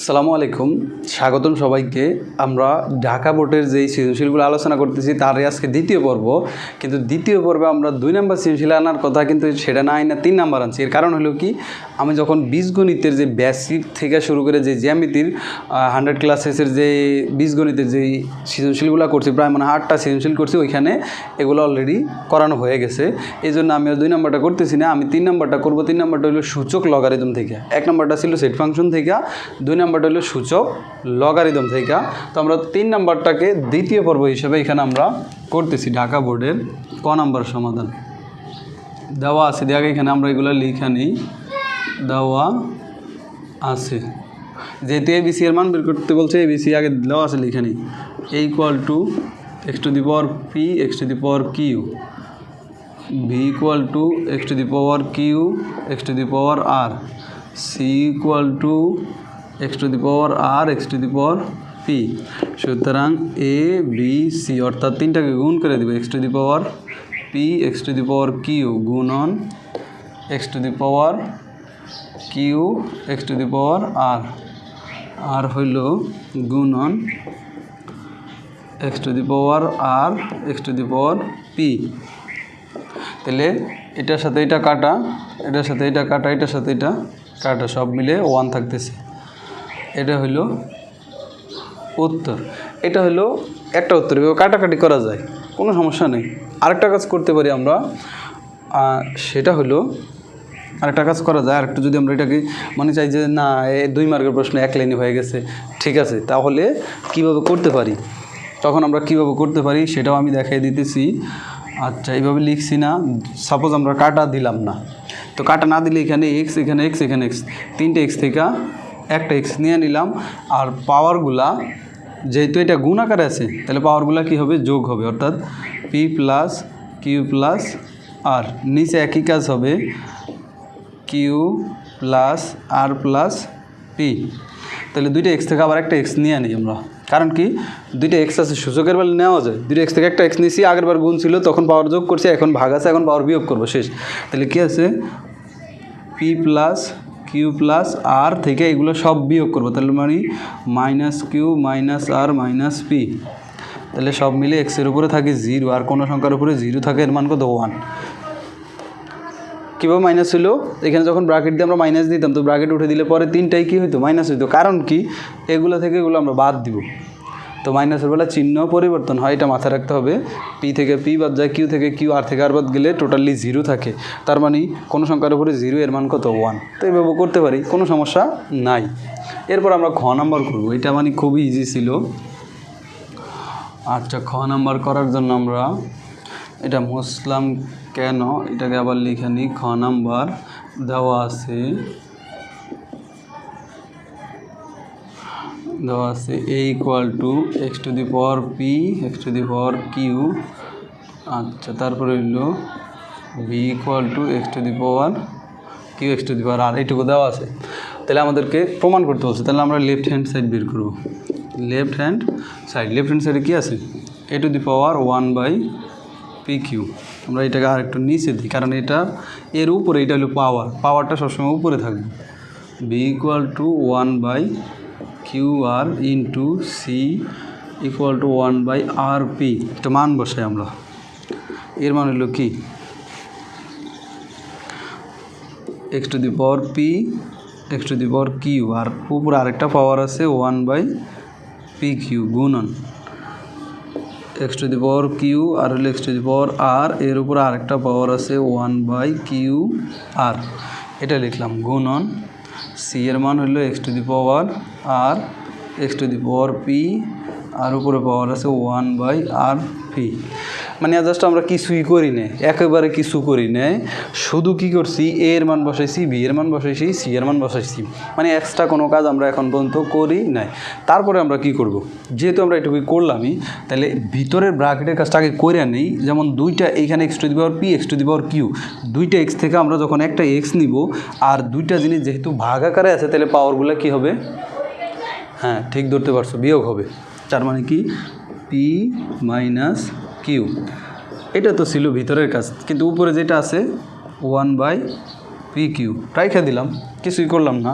আসসালামু আলাইকুম, স্বাগতম সবাইকে। আমরা ঢাকা বোর্ডের যেই সৃজনশীলগুলো আলোচনা করতেছি তারই আজকে দ্বিতীয় পর্ব। কিন্তু দ্বিতীয় পর্বে আমরা 2 নম্বর সৃজনশীল আনার কথা, কিন্তু সেটা না আইনা 3 নাম্বার আনছি। এর কারণ হলো কি, আমি যখন বীজগণিতের যে বেসিক থেকে শুরু করে যে জ্যামিতির 100 ক্লাসেসের যে বীজগণিতের যেই সৃজনশীলগুলো করছি, প্রায় 8টা সৃজনশীল করছি, ওইখানে এগুলো অলরেডি করানো হয়ে গেছে। এই জন্য আমি 2 নম্বরটা করতেছি না, আমি 3 নম্বরটা করবো। 3 নম্বরটা হলো সূচক লগারিদম থেকে। 1 নম্বরটা ছিল সেট ফাংশন থেকে, 2 নম্বরটা হলো সূচক লগারিদম থেকে। তো আমরা 3 নম্বরটাকে দ্বিতীয় পর্ব হিসেবে এখানে আমরা করতেছি। ঢাকা বোর্ডের ক নম্বর সমাধান দেওয়া আছে, দেখে এখানে আমরা এগুলো লিখে নিই। দেওয়া আছে, যেহেতু এবিসি এর মান বের করতে বলছে, এবিসি আগে দেওয়া আছে লিখে নিই। A equal to x to the power P x to the power q, b equal to x to the power q x to the power r, c equal to x to the power R x to the power p. সুতরাং a b c অর্থাৎ 3টাকে গুণ করে দেবে। X to the power P x to the power q গুণন x to the power q x to the power R, আর হইল গুণন x to the power R x to the power P. তাহলে এটার সাথে এটা কাটা, এটার সাথে এটা কাটা, এটার সাথে এটা কাটা, সব মিলে 1 থাকতেছে। এটা হইল উত্তর। এটা হইল একটা উত্তর। কাটাকাটি করা যায়, কোনো সমস্যা নেই। আরেকটা কাজ করতে পারি আমরা, সেটা হলো আরেকটা কাজ করা যায়। আরেকটু যদি আমরা এটাকে মনে চাই যে না 2 মার্কের প্রশ্ন 1 লাইনে হয়ে গেছে, ঠিক আছে, তাহলে কিভাবে করতে পারি, তখন আমরা কিভাবে করতে পারি সেটাও আমি দেখাই দিতেছি। আচ্ছা, এইভাবে লিখছি না, সাপোজ আমরা কাটা দিলাম না, তো কাটা না দিলে এখানে এক্স, এখানে এক্স, এখানে এক্স, 3টে এক্স থেকে একটা এক্স নিয়ে নিলাম। আর পাওয়ারগুলা যেহেতু এটা গুণ আকারে আছে, তাহলে পাওয়ারগুলা কী হবে, যোগ হবে, অর্থাৎ পি প্লাস কিউ প্লাস আর, নিচে একই কাজ হবে, Q plus r plus P. তাহলে 2টা এক্স থেকে আবার একটা এক্স নিয়ে নিই আমরা, কারণ কি 2টা এক্স আছে, সূচকের বেলা নেওয়া যায়। 2টা এক্স থেকে একটা এক্স নিয়েছি, আগের বার গুণ ছিল তখন পাওয়ার যোগ করছি, এখন ভাগ আছে, এখন পাওয়ার বিয়োগ করবো, শেষ। তাহলে কী আছে, পি প্লাস কিউ প্লাস আর থেকে এগুলো সব বিয়োগ করবো, তাহলে মানে মাইনাস কিউ মাইনাস আর মাইনাস পি। তাহলে সব মিলে এক্সের উপরে থাকে 0, আর কোনো সংখ্যার উপরে 0 থাকে, এর মান কত, 1। কীভাবে মাইনাস হলো, এখানে যখন ব্র্যাকেট দিয়ে আমরা মাইনাস দিতাম, তো ব্র্যাকেট উঠে দিলে পরে 3টাই কী হইতো, মাইনাস হইতো। কারণ কি, এগুলো থেকে এগুলো আমরা বাদ দিব, তো মাইনাসের বেলা চিহ্ন পরিবর্তন হয়, এটা মাথায় রাখতে হবে। পি থেকে পি বাদ যায়, কিউ থেকে কিউ, আর থেকে আর বাদ গেলে টোটালি 0 থাকে, তার মানে কোনো সংখ্যার উপরে 0, এর মান কত, 1। তো এইভাবে করতে পারি, কোনো সমস্যা নাই। এরপর আমরা খ নাম্বার করব, এটা মানে খুবই ইজি ছিল। আচ্ছা, খ নাম্বার করার জন্য আমরা এটা মুছলাম কেন, এটাকে আবার লিখে নিই। খ নাম্বার দেওয়া আছে, a equal to x to the power P x to the power q. আচ্ছা, তারপরে হইল b equal to x to the power q x to the power r, এইটুকু দেওয়া আছে। তাহলে আমাদেরকে প্রমাণ করতে বলছে, তাহলে আমরা লেফট হ্যান্ড সাইড বের করব। লেফট হ্যান্ড সাইডে কী আছে, a to the power 1 by p q. আমরা এটাকে আর একটু নিচে দিই, কারণ এটা এর উপরে, এটা হলো পাওয়ারটা সবসময় উপরে থাকবে। B equal to 1 by q r into c equal to 1 by r p. এটা মান বসাই আমরা, এর মান হলো কি, x to the power P x to the power q, আর উপরে আরেকটা পাওয়ার আছে 1 বাই পি কিউ গুণন x to the power q আর হলো এক্স টু দি পাওয়ার আর, এর উপরে আরেকটা পাওয়ার আছে 1 বাই কিউ আর, এটা লিখলাম গুণন সি এর মান হলো x to the power R x to the power p, আর উপরে পাওয়ার আছে 1 বাই আর পি। মানে জাস্ট আমরা কিছুই করি না, একেবারে কিছু করি না, শুধু কি করছি, এ এর মান বসাইছি, বি এর মান বসাইছি, সি এর মান বসাইছি, মানে এক্সট্রা কোনো কাজ আমরা এখন পর্যন্ত করি নাই। তারপরে আমরা কি করব, যেহেতু আমরা এটুকুই করলামই, তাহলে ভিতরের ব্র্যাকেটের কাজটা আগে করে নেই। যেমন 2টা এইখানে X to the power P x to the power Q, 2টা এক্স থেকে আমরা যখন একটা এক্স নিব, আর 2টা জিনিস যেহেতু ভাগ আকারে আছে, তাহলে পাওয়ারগুলো কি হবে, হ্যাঁ ঠিক ধরতে পারছো, বিয়োগ হবে। তার মানে কি, পি মাইনাস কিউ। এটা তো ছিল ভিতরের কাজ, কিন্তু উপরে যেটা আছে 1 বাই পি কিউ রাইখা দিলাম, কিছুই করলাম না।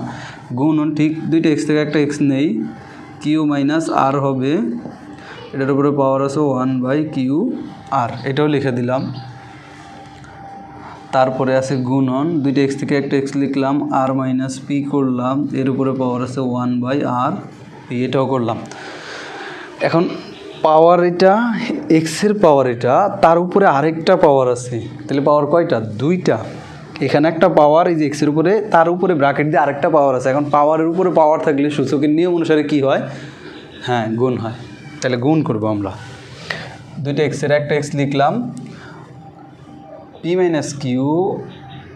গুণন ঠিক দুইটা এক্স থেকে একটা এক্স নেই, কিউ মাইনাস আর হবে, এটার উপরে পাওয়ার আছে 1/QR, এটাও লিখে দিলাম। তারপরে আছে গুণন, দুইটা এক্স থেকে একটা এক্স লিখলাম, আর মাইনাস পি করলাম, এর উপরে পাওয়ার আছে 1/R, এটাও করলাম। এখন পাওয়ার এটা এক্সের পাওয়ার এটা, তার উপরে আরেকটা পাওয়ার আছে, তাহলে পাওয়ার কয়টা? দুইটা। এখানে একটা পাওয়ার, এই যে এক্সের উপরে, তার উপরে ব্র্যাকেট দিয়ে আরেকটা পাওয়ার আছে। এখন পাওয়ারের উপরে পাওয়ার থাকলে সূচকের নিয়ম অনুসারে কি হয়? হ্যাঁ, গুণ হয়। তাহলে গুণ করব আমরা, দুইটা এক্সের একটা এক্স লিখলাম, পি মাইনাস কিউ,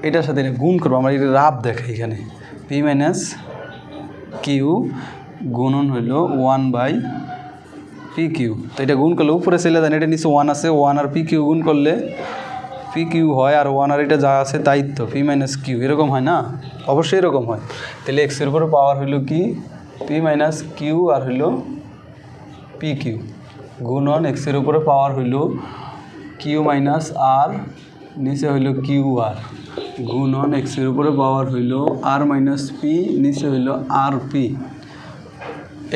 এটার সাথে এটা গুণ করবো আমরা, এটা রাব দেখে এখানে, পি মাইনাস কিউ গুণন হইল 1/পি কিউ। তো এটা গুণ করলে উপরে চলে যান, এটা নিচে 1 আছে, 1 আর পি কিউ গুণ করলে পি কিউ হয়, আর 1 আর এটা যা আছে তাই তো, পি মাইনাস কিউ, এরকম হয় না? অবশ্যই এরকম হয়। তাহলে এক্সের উপরে পাওয়ার হইল কি? পি মাইনাস কিউ আর হইল পি কিউ, গুণন এক্সের উপরে পাওয়ার হইল কিউ মাইনাস আর, নিচে হইল কিউ আর, গুণন এক্সের উপরে পাওয়ার হইল আর মাইনাস পি, নিচে হইল আর পি।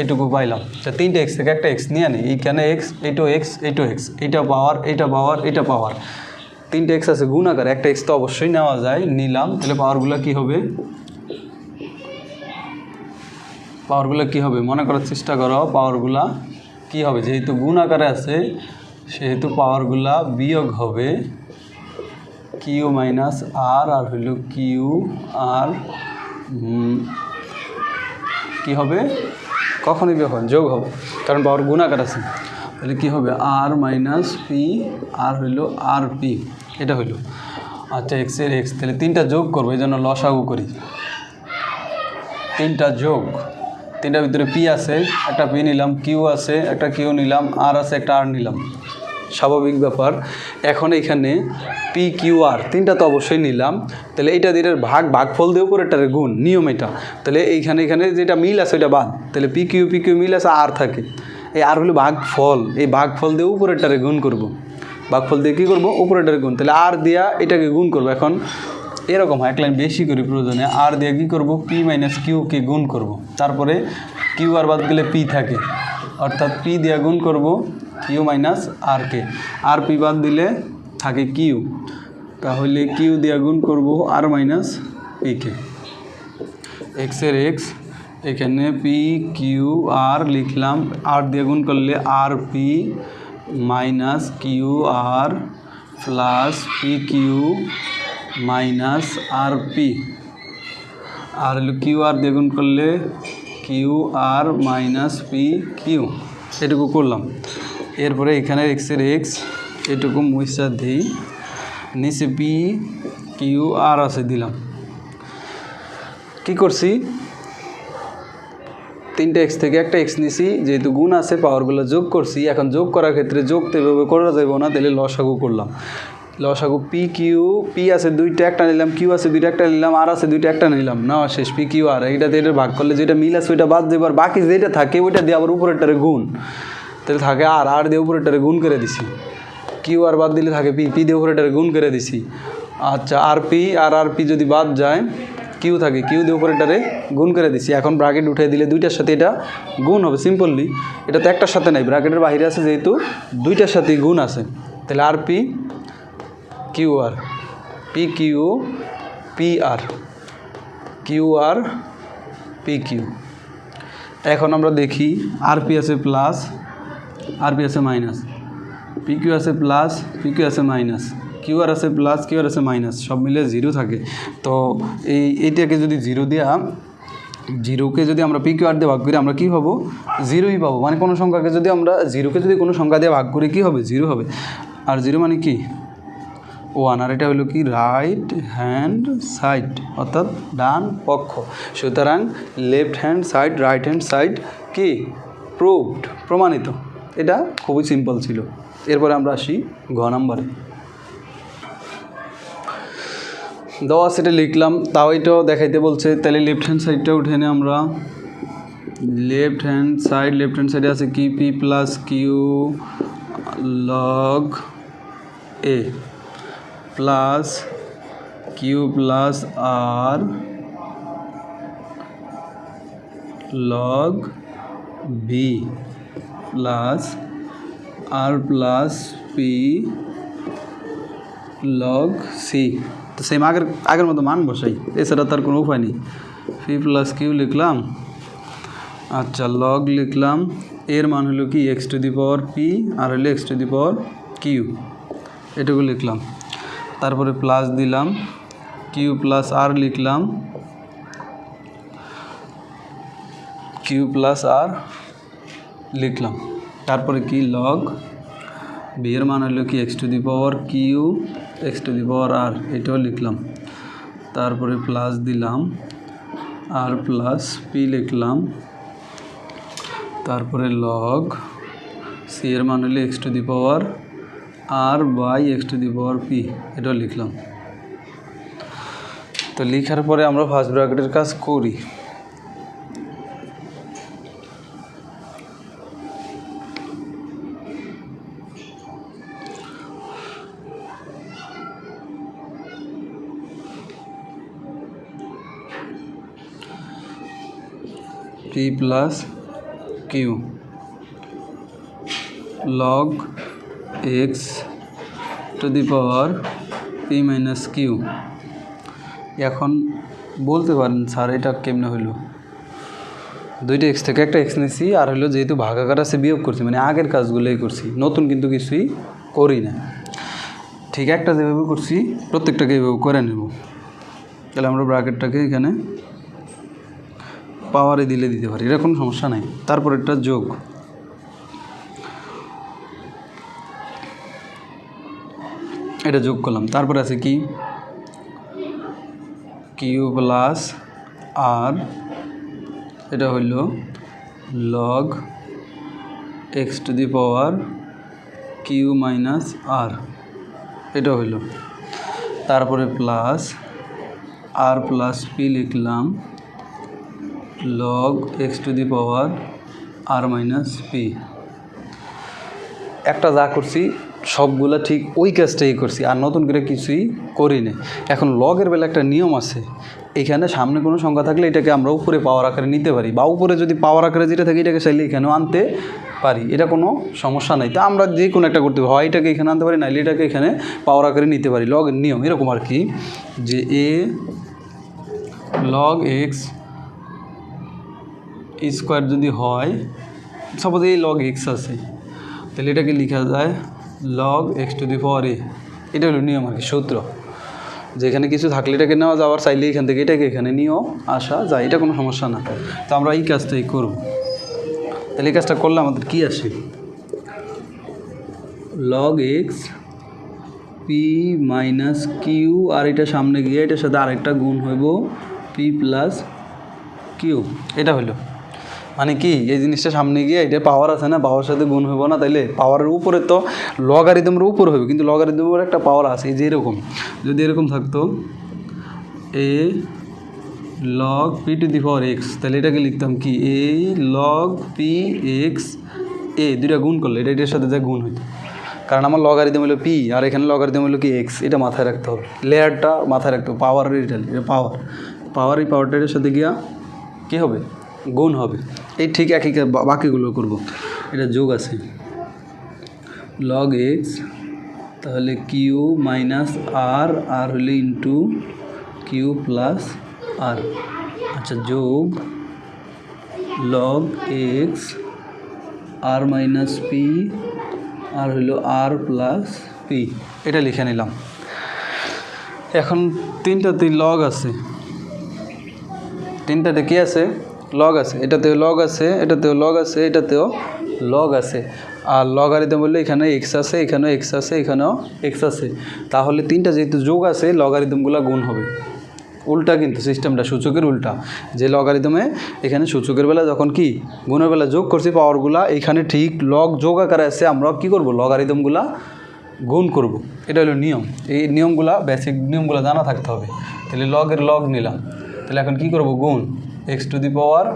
এটুকু পাইলাম। তা তিনটে এক্স থেকে একটা এক্স নিয়ে আনি, এইখানে এক্স, এইটাও এক্স, এইটাও এক্স, এইটা পাওয়ার, এইটা পাওয়ার, এইটা পাওয়ার, তিনটে এক্স আছে গুণ আকারে, একটা এক্স তো অবশ্যই নেওয়া যায়, নিলাম। তাহলে পাওয়ারগুলো কি হবে? পাওয়ারগুলো কি হবে মনে করার চেষ্টা করো। পাওয়ারগুলা কি হবে? যেহেতু গুণ আকারে আছে সেহেতু পাওয়ারগুলা বিয়োগ হবে, কিউ মাইনাস আর, আর হইল কিউ আর, কি হবে? কখনই বিয়োগ হবে, যোগ হবে, কারণ পাওয়ার গুণ আকার আছে। তাহলে কী হবে? আর মাইনাস পি, আর হইল আর পি, এটা হইল। আচ্ছা, এক্সের এক্স, তাহলে তিনটা যোগ করবো, এই জন্য লসাগু করি, তিনটা যোগ, তিনটার ভিতরে পি আছে, একটা পি নিলাম, কিউ আছে, একটা কিউ নিলাম, আর আছে, একটা আর নিলাম, স্বাভাবিক ব্যাপার। এখন এইখানে পি কিউ আর তিনটা তো অবশ্যই নিলাম, তাহলে এইটা দিয়ে ভাগফল দিয়ে উপরেটারে গুণ, নিয়ম এটা। তাহলে এখানে যেটা মিল আছে ওইটা বাদ, তাহলে পি কিউ মিল আছে, আর থাকে, এই আর হলো ভাগফল, এই ভাগফল দিয়ে উপরেটারে গুণ করব, ভাগফল দিয়ে কী করবো? উপরেটারে গুণ, তাহলে আর দিয়া এটাকে গুণ করবো। এখন এরকম হয়, এক লাইন বেশি করি প্রয়োজনে, আর দিয়ে কী করবো? পি মাইনাস কিউকে গুণ করব, তারপরে কিউ আর বাদ গেলে পি থাকে, অর্থাৎ পি দিয়ে গুণ করব কিউ মাইনাস আরকে, আর পি বাদ দিলে থাকে কিউ, তাহলে কিউ দিয়ে গুণ করব আর মাইনাস পিকে, এক্সের এক্স, এখানে পি কিউ আর লিখলাম, আর দিয়ে গুণ করলে আর P minus Q R plus P Q minus আর পি, আর হলো কিউ আর দিয়ে গুণ করলে Q R minus P Q, এটুকু করলাম। এরপরে এখানে এক্সের এক্স, এটুকু মুইসা দিই, নিচে পি কিউ আর আছে দিলাম। কি করছি? তিনটে এক্স থেকে একটা এক্স নিছি, যেহেতু গুণ আছে পাওয়ারগুলো যোগ করছি। এখন যোগ করার ক্ষেত্রে যোগ তো এভাবে করা যাব না, তাহলে লসাগু করলাম। লসাগু পি কিউ, পি আছে দুইটা একটা নিলাম, কিউ আছে দুইটা একটা নিলাম, আর আছে দুইটা একটা নিলাম, না শেষ পি কিউ আর, এইটাতে এটা ভাগ করলে যেটা মিল আছে ওইটা বাদ দেবার, বাকি যেটা থাকে ওইটা দিয়ে আবার উপরেরটারে গুণ, তাহলে থাকে আর, আর দিয়ে উপরেরটারে গুণ করে দিছি, কিউ আর বাদ দিলে থাকে পি, পি দিয়ে উপরেরটারে গুণ করে দিছি। আচ্ছা, আর পি আর পি যদি বাদ যায়, কিউ থাকে, কিউ দিয়ে উপরেরটারে গুণ করে দিছি। এখন ব্র্যাকেট উঠে দিলে দুইটার সাথে এটা গুণ হবে সিম্পলি, এটা তো একটার সাথে নাই, ব্র্যাকেটের বাইরে আছে যেহেতু দুইটার সাথেই গুণ আছে, তাহলে আর P Q R, P Q P R, Q R P Q. এখন আমরা দেখি আর পি আছে প্লাস, আর পি আছে মাইনাস, পি কিউ আছে প্লাস, পি কিউ আছে মাইনাস, কিউ আর আছে প্লাস, কিউ আর আছে মাইনাস, সব মিলে জিরো থাকে। তো এইটাকে যদি জিরো দেওয়া, জিরোকে যদি আমরা পি কিউ আর দিয়ে ভাগ করি আমরা কী পাবো? জিরোই পাবো। মানে কোনো সংখ্যাকে যদি আমরা জিরোকে যদি কোনো সংখ্যা দিয়ে ভাগ করি কী হবে? জিরো হবে। আর জিরো মানে কি? ওয়ান। আর এটা হলো কি? রাইট হ্যান্ড সাইড, অর্থাৎ ডান পক্ষ। সুতরাং left hand side, right hand side কি? প্রুভড, প্রমাণিত। এটা খুবই সিম্পল ছিল। এরপরে আমরা আসি ঘ নাম্বারে। দেওয়া সেটা লিখলাম, তাও এটাও দেখাইতে বলছে, তাহলে লেফট হ্যান্ড সাইডটা উঠে নিয়ে আমরা লেফট হ্যান্ড সাইডে আছে কি? পি প্লাস কিউ লগ এ প্লাস কিউ প্লাস আর log B plus r plus P log C. তো সেম আগের মতো মান বসাই, এছাড়া তার কোনো উপায় নেই। পি প্লাস কিউ লিখলাম, আচ্ছা লগ লিখলাম, এর মান হলো কি x to the power p আর হলো x to the power q, এটুকু লিখলাম। তারপরে প্লাস দিলাম, কিউ প্লাস আর লিখলাম, কিউ প্লাস আর লিখলাম। তারপরে কি লগ বি এর মান হলো কি x to the power q x to the power r, এটাও লিখলাম। তারপরে প্লাস দিলাম, আর প্লাস পি লিখলাম। তারপরে লগ সি এর মান হলো x to the power R by X to the power P, এটাও লিখলাম। তো লিখার পরে আমরা ফার্স্ট ব্র্যাকেটের কাজ করি। P plus Q log x to the power P minus Q. এখন বলতে পারেন স্যার এটা কেমনে হইলো, দুইটা এক্স থেকে একটা এক্স নিয়েছি, আর হলো যেহেতু ভাগাকার আছে বিয়োগ করছি, মানে আগের কাজগুলোই করছি, নতুন কিন্তু কিছুই করি না। ঠিক একটা যেভাবে করছি প্রত্যেকটাকে এইভাবে করে নেব। তাহলে আমরা ব্র্যাকেটটাকে এখানে পাওয়ারে দিলে দিতে পারি, এটা কোনো সমস্যা নাই। তারপর একটা যোগ, এটা যোগ করলাম। তারপর আছে কি কিউ প্লাস আর, এটা হইল log x to the power q minus r, এটা হইল। তারপরে প্লাস আর প্লাস পি লিখলাম, log x to the power r minus p. একটা যা করছি সবগুলা ঠিক ওই কাজটাই করছি, আর নতুন করে কিছুই করি না। এখন লগের বেলা একটা নিয়ম আছে, এখানে সামনে কোনো সংখ্যা থাকলে এটাকে আমরা উপরে পাওয়ার আকারে নিতে পারি, বা উপরে যদি পাওয়ার আকারে যেটা থাকে এটাকে চাইলে এখানেও আনতে পারি, এটা কোনো সমস্যা নাই। তা আমরা যে কোনো একটা করতে হয়, এটাকে এখানে আনতে পারি, নাইলে এটাকে এখানে পাওয়ার আকারে নিতে পারি। লগের নিয়ম এরকম আর কি, যে এ লগ এক্স স্কোয়ার যদি হয়, সাপোজ এই লগ এক্স আছে, তাহলে এটাকে লেখা যায় লগ এক্স টু দি পাওয়ার এ। এটা হলো নিয়ম আর কি, সূত্র, যেখানে কিছু থাকলে এটাকে নেওয়া যাওয়ার, চাইলে এখান থেকে এটাকে এখানে নিয়েও আসা যায়, এটা কোনো সমস্যা না। তো আমরা এই কাজটাই করব। তাহলে এই কাজটা করলে আমাদের কি আসে, log x p minus Q, আর এটা সামনে গিয়ে এটার সাথে আরেকটা গুণ হইব পি প্লাস কিউ, এটা হলো মানে কি এই জিনিসটা সামনে গিয়ে এটা পাওয়ার আছে না, পাওয়ার সাথে গুণ হইব না, তাইলে পাওয়ারের উপরে তো লগারিদমের উপর হবে, কিন্তু লগারিদমের একটা পাওয়ার আছে, এই যে এরকম যদি এরকম থাকতো a log p to the power x, তাহলে এটাকে লিখতাম কি এ লগ পি এক্স, এ দুইটা গুণ করলে এটা এটার সাথে যা গুণ হইতো, কারণ আমার লগারিদম হলো পি আর এখানে লগারিদম হলো কি এক্স, এটা মাথায় রাখতে হবে, লেয়ারটা মাথায় রাখতে হবে। পাওয়ারের এটা পাওয়ার এই পাওয়ারটা এর সাথে গিয়া কী হবে, গুণ হবে। এই ঠিক একই বাকিগুলো করব। এটা যোগ আছে লগ এক্স, তাহলে কিউ মাইনাস আর, আর হলে ইন্টু কিউ প্লাস আর, আচ্ছা যোগ লগ এক্স আর মাইনাস পি আর হলো আর প্লাস পি, এটা লিখে নিলাম। এখন তিনটাতেই লগ আছে, তিনটাতে কী আছে, লগ আছে, এটাতেও লগ আছে, এটাতেও লগ আছে, এটাতেও লগ আছে। আর লগারিদম বললে এখানে এক্স আছে, এখানেও এক্স আছে, এখানেও এক্স আছে, তাহলে তিনটা যেহেতু যোগ আছে লগারিদমগুলো গুণ হবে। উল্টা কিন্তু সিস্টেমটা, সূচকের উল্টা, যে লগারিদমে এখানে সূচকের বেলা যখন কি গুণের বেলা যোগ করছি পাওয়ারগুলা, এখানে ঠিক লগ যোগ আকারে আছে, আমরা কি করব লগারিদমগুলা গুণ করব। এটা হলো নিয়ম, এই নিয়মগুলা বেসিক নিয়মগুলো জানা থাকতে হবে। তাহলে লগের লগ নিলাম, তাহলে এখন কি করব গুণ এক্স টু দি পাওয়ার,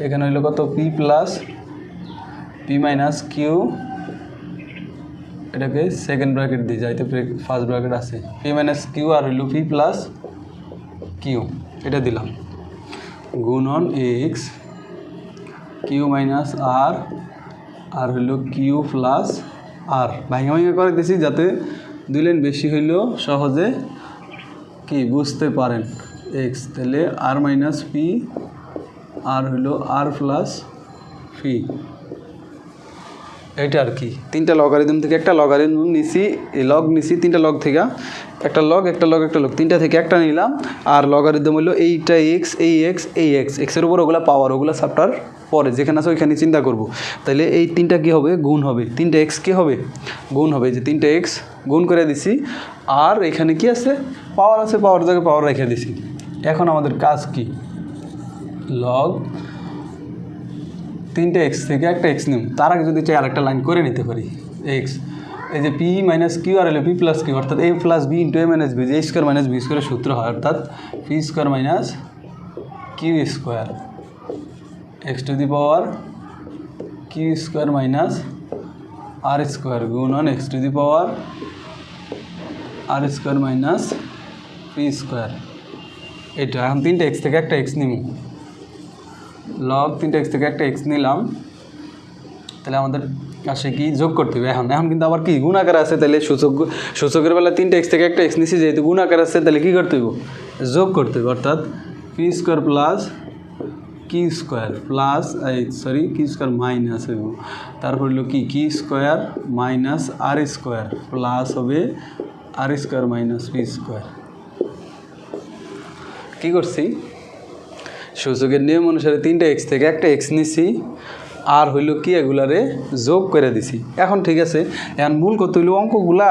এখানে হইলো কত P plus P minus Q, এটাকে সেকেন্ড ব্র্যাকেট দিয়ে যাইতে ফার্স্ট ব্র্যাকেট আছে, পি মাইনাস কিউ আর হইলো পি প্লাস কিউ, এটা দিলাম গুণন এক্স কিউ মাইনাস আর আর হইল কিউ প্লাস আর ভাঙা ভাঙা করে দিছি যাতে 2 লাইন বেশি হইলেও সহজে কি বুঝতে পারেন এক্স, তাহলে আর মাইনাস পি আর হইল আর প্লাস পি। এইটা আর কি 3টা লগারিদম থেকে একটা লগারিদম নিছি, লগ নিছি 3টা লগ থেকে একটা লগ একটা লগ একটা লগ 3টা থেকে একটা নিলাম। আর লগারিদম হলো এইটা এক্স এই এক্স এই এক্স, এক্সের উপর ওগুলো পাওয়ার, ওগুলো চ্যাপ্টার পরে যেখানে আছে ওইখানে চিন্তা করব। তাহলে এই 3টা কী হবে গুণ হবে, 3টা এক্স কী হবে গুণ হবে, যে 3টা এক্স গুণ করে দিছি। আর এখানে কি আছে পাওয়ার আছে, পাওয়ার জায়গায় পাওয়ার রেখে দিছি। এখন আমাদের কাজ কি, লগ 3টা এক্স থেকে একটা এক্স নিব, তার আগে যদি চাই আরেকটা লাইন করে নিতে পারি এক্স, এই যে পি মাইনাস কিউ আর হলো পি প্লাস কিউ, অর্থাৎ a plus b into a minus b, যে এ স্কোয়ার মাইনাস বি স্কোয়ারের সূত্র হয়, অর্থাৎ P square minus q square x to the power q square minus R square গুণন x to the power r square minus P square. এটা এখন 3টা x থেকে একটা এক্স নিব, লগ 3টা এক্স থেকে একটা এক্স নিলাম, তাহলে আমাদের আসে কি যোগ করতে হবে। এখন এখন কিন্তু আবার কি গুণাকার আছে, তাহলে সূচকের বেলা 3টা এক্স থেকে একটা এক্স নিছি, যেহেতু গুণাকার আছে তাহলে কী করতে হইব যোগ করতে হবে, অর্থাৎ P square plus Q square plus Q square minus হইব, তারপর হলো কি কিউ স্কোয়ার মাইনাস আর স্কোয়ার প্লাস হবে R square minus P square. কী করছি সূচকের নিয়ম অনুসারে 3টা এক্স থেকে একটা এক্স নিছি, আর হইল কি এগুলারে যোগ করে দিছি। এখন ঠিক আছে, এখন মূল করতে হইলো অঙ্কগুলা,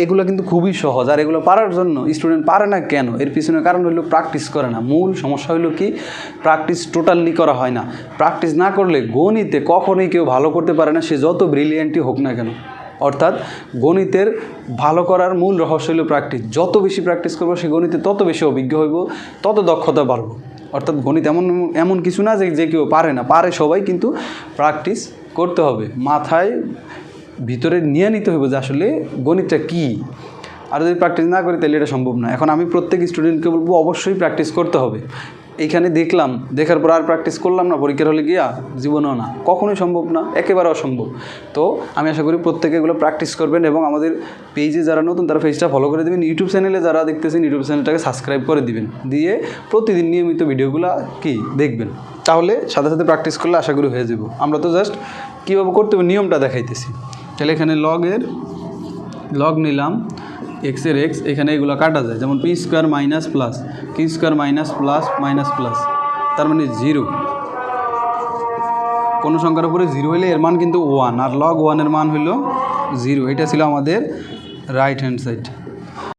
এগুলা কিন্তু খুবই সহজ। আর এগুলো পারার জন্য স্টুডেন্ট পারে না কেন, এর পিছনে কারণ হইলো প্র্যাকটিস করে না। মূল সমস্যা হইলো কি প্র্যাকটিস টোটালি করা হয় না। প্র্যাকটিস না করলে গণিতে কখনোই কেউ ভালো করতে পারে না, সে যত ব্রিলিয়েন্টই হোক না কেন। অর্থাৎ গণিতের ভালো করার মূল রহস্য হইল প্র্যাকটিস। যত বেশি প্র্যাকটিস করবো সে গণিতে তত বেশি অভিজ্ঞ হইব, তত দক্ষতা বাড়বো। অর্থাৎ গণিত এমন কিছু না যে কেউ পারে না, পারে সবাই, কিন্তু প্র্যাকটিস করতে হবে, মাথায় ভিতরে নিয়ে নিতে হবে যে আসলে গণিতটা কী। আর যদি প্র্যাকটিস না করি তাহলে এটা সম্ভব না। এখন আমি প্রত্যেক স্টুডেন্টকে বলবো অবশ্যই প্র্যাকটিস করতে হবে। এইখানে দেখলাম, দেখার পর আর প্র্যাকটিস করলাম না, পরীক্ষার হলে গিয়া জীবনেও না, কখনোই সম্ভব না, একেবারে অসম্ভব। তো আমি আশা করি প্রত্যেকে এগুলো প্র্যাকটিস করবেন, এবং আমাদের পেজে যারা নতুন তারা পেজটা ফলো করে দেবেন, ইউটিউব চ্যানেলে যারা দেখতেছেন ইউটিউব চ্যানেলটাকে সাবস্ক্রাইব করে দিবেন, দিয়ে প্রতিদিন নিয়মিত ভিডিওগুলো কি দেখবেন। তাহলে সাথে সাথে প্র্যাকটিস করলে আশা করি হয়ে যাব। আমরা তো জাস্ট কীভাবে করতে হবে নিয়মটা দেখাইতেছি। তাহলে এখানে লগ নিলাম এক্সের এক্স, এখানে এগুলো কাটা যায়, যেমন P square minus plus Q square minus plus minus plus, তার মানে 0। কোনো সংখ্যার উপরে 0 হইলে এর মান কিন্তু 1, আর লগ 1 এর মান হইল 0। এটা ছিল আমাদের রাইট হ্যান্ড সাইড।